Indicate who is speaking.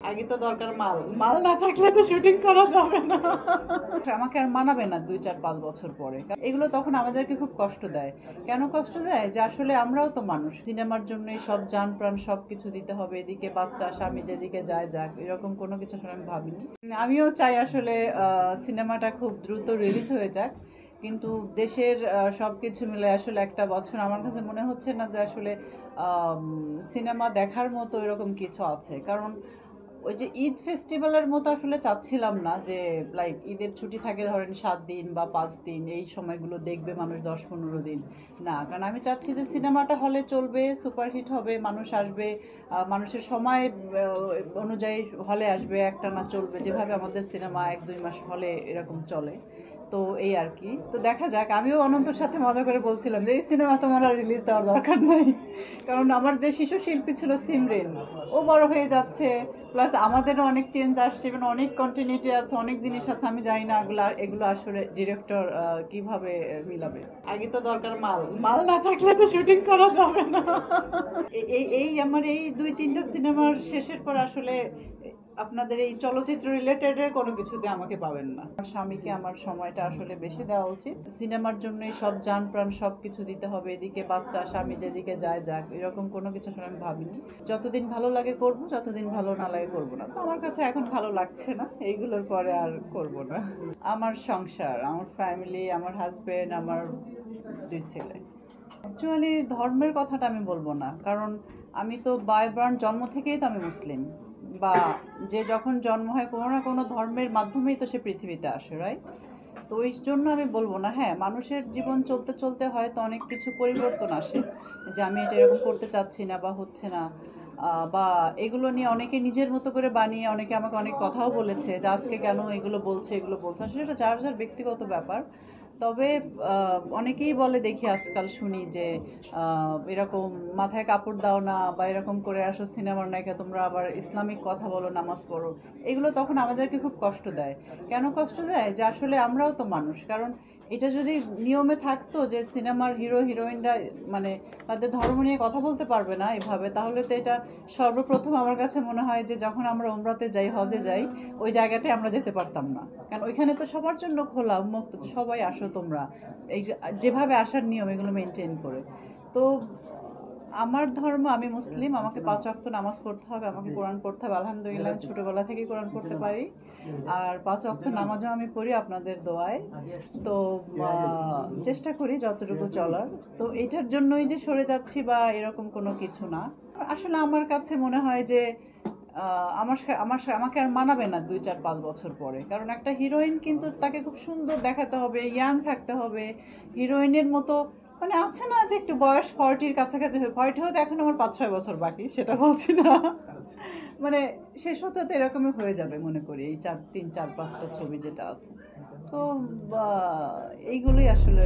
Speaker 1: আগে তো দরকার মাল মাল না থাকলে তো শুটিং করা যাবে না। আমাকে আর মানাবে না 2, 4, 5 বছর পরে। এগুলো তখন আমাদেরকে খুব কষ্ট দেয়। কেন কষ্ট দেয়? যে আসলে আমরাও তো মানুষ। সিনেমার জন্যই সব জান প্রাণ সব কিছু দিতে হবে। এদিকে বাচ্চা স্বামী যেদিকে যায় যাক, এরকম কোনো কিছু আসলে আমি ভাবিনি। আমিও চাই আসলে সিনেমাটা খুব দ্রুত রিলিজ হয়ে যাক, কিন্তু দেশের সব কিছু মিলে আসলে একটা বছর আমার কাছে মনে হচ্ছে না যে আসলে সিনেমা দেখার মতো এরকম কিছু আছে। কারণ ওই যে ঈদ ফেস্টিভ্যালের মতো আসলে চাচ্ছিলাম না যে লাইক ঈদের ছুটি থাকে ধরেন 7 দিন বা 5 দিন, এই সময়গুলো দেখবে মানুষ 10-15 দিন। না, কারণ আমি চাচ্ছি যে সিনেমাটা হলে চলবে, সুপারহিট হবে, মানুষ আসবে, মানুষের সময় অনুযায়ী হলে আসবে, একটা না চলবে, যেভাবে আমাদের সিনেমা 1-2 মাস হলে এরকম চলে। তো এই আর কি। তো দেখা যাক। আমিও অনন্তর সাথে মজা করে বলছিলাম যে এই সিনেমা তোমার আর রিলিজ দেওয়ার দরকার নাই, কারণ আমার যে শিশু শিল্পী ছিল সিমরেন, ও বড় হয়ে যাচ্ছে, প্লাস আমাদেরও অনেক চেঞ্জ আসছে, এবং অনেক কন্টিনিউটি আছে, অনেক জিনিস আছে, আমি জানি না এগুলো আসলে ডিরেক্টর কিভাবে মিলাবে। আগে তো দরকার মাল মাল না থাকলে তো শুটিং করা যাবে না। এই আমার এই 2-3টা সিনেমার শেষের পর আসলে আপনাদের এই চলচ্চিত্র রিলেটেড এর কোনো কিছুতে আমাকে পাবেন না। আমার স্বামীকে আমার সময়টা আসলে বেশি দেওয়া উচিত। সিনেমার জন্যই সব জান প্রাণ সব কিছু দিতে হবে। এদিকে বাচ্চা স্বামী যেদিকে যায় যাক, এরকম কোনো কিছু আসলে আমি ভাবিনি। যতদিন ভালো লাগে করব, যতদিন ভালো না লাগে করব না। তো আমার কাছে এখন ভালো লাগছে না, এইগুলোর পরে আর করব না। আমার সংসার, আমার ফ্যামিলি, আমার হাজবেন্ড, আমার 2 ছেলে। অ্যাকচুয়ালি ধর্মের কথাটা আমি বলবো না, কারণ আমি তো বাই বার্ন জন্ম থেকেই তো আমি মুসলিম, বা যে যখন জন্ম হয় কোনো না কোনো ধর্মের মাধ্যমেই তো সে পৃথিবীতে আসে, রাইট? তো ওই জন্য আমি বলবো না। হ্যাঁ, মানুষের জীবন চলতে চলতে হয়তো অনেক কিছু পরিবর্তন আসে, যে আমি এটা এরকম করতে চাচ্ছি না বা হচ্ছে না, বা এগুলো নিয়ে অনেকে নিজের মতো করে বানিয়ে অনেকে আমাকে অনেক কথাও বলেছে যে আজকে কেন এগুলো বলছে এগুলো বলছে। আসলে এটা যার যার ব্যক্তিগত ব্যাপার। তবে অনেকেই বলে, দেখি আজকাল শুনি যে এরকম মাথায় কাপড় দাও না, বা এরকম করে আসো সিনেমার নায়িকা, তোমরা আবার ইসলামিক কথা বলো, নামাজ পড়ো। এগুলো তখন আমাদেরকে খুব কষ্ট দেয়। কেন কষ্ট দেয়? যে আসলে আমরাও তো মানুষ। কারণ এটা যদি নিয়মে থাকতো যে সিনেমার হিরো হিরোইনরা মানে তাদের ধর্ম নিয়ে কথা বলতে পারবে না এভাবে, তাহলে তো এটা সর্বপ্রথম আমার কাছে মনে হয় যে যখন আমরা উমরাতে যাই, হজে যাই, ওই জায়গাটায় আমরা যেতে পারতাম না। কারণ ওইখানে তো সবার জন্য খোলা, উন্মুক্ত, যে সবাই আসো তোমরা, এই যেভাবে আসার নিয়ম এগুলো মেনটেন করে। তো আমার ধর্ম, আমি মুসলিম, আমাকে 5 ওয়াক্ত নামাজ পড়তে হবে, আমাকে কোরআন পড়তে হবে। আলহামদুলিল্লাহ আমি ছোটোবেলা থেকেই কোরআন পড়তে পারি, আর 5 ওয়াক্ত নামাজও আমি পড়ি আপনাদের দোয়ায়। তো চেষ্টা করি যতটুকু চলার। তো এটার জন্যই যে সরে যাচ্ছি বা এরকম কোনো কিছু না। আসলে আমার কাছে মনে হয় যে আমাকে আর মানাবে না 2, 4, 5 বছর পরে, কারণ একটা হিরোইন কিন্তু তাকে খুব সুন্দর দেখাতে হবে, ইয়াং থাকতে হবে, হিরোইনের মতো। মানে আছে না যে একটু বয়স 40-র কাছাকাছি, 40 হতে এখন আমার 5-6 বছর বাকি, সেটা বলছি না। মানে শেষ হতে তো এরকমই হয়ে যাবে মনে করি, এই 3, 4, 5টা ছবি যেটা আছে। সো এইগুলোই আসলে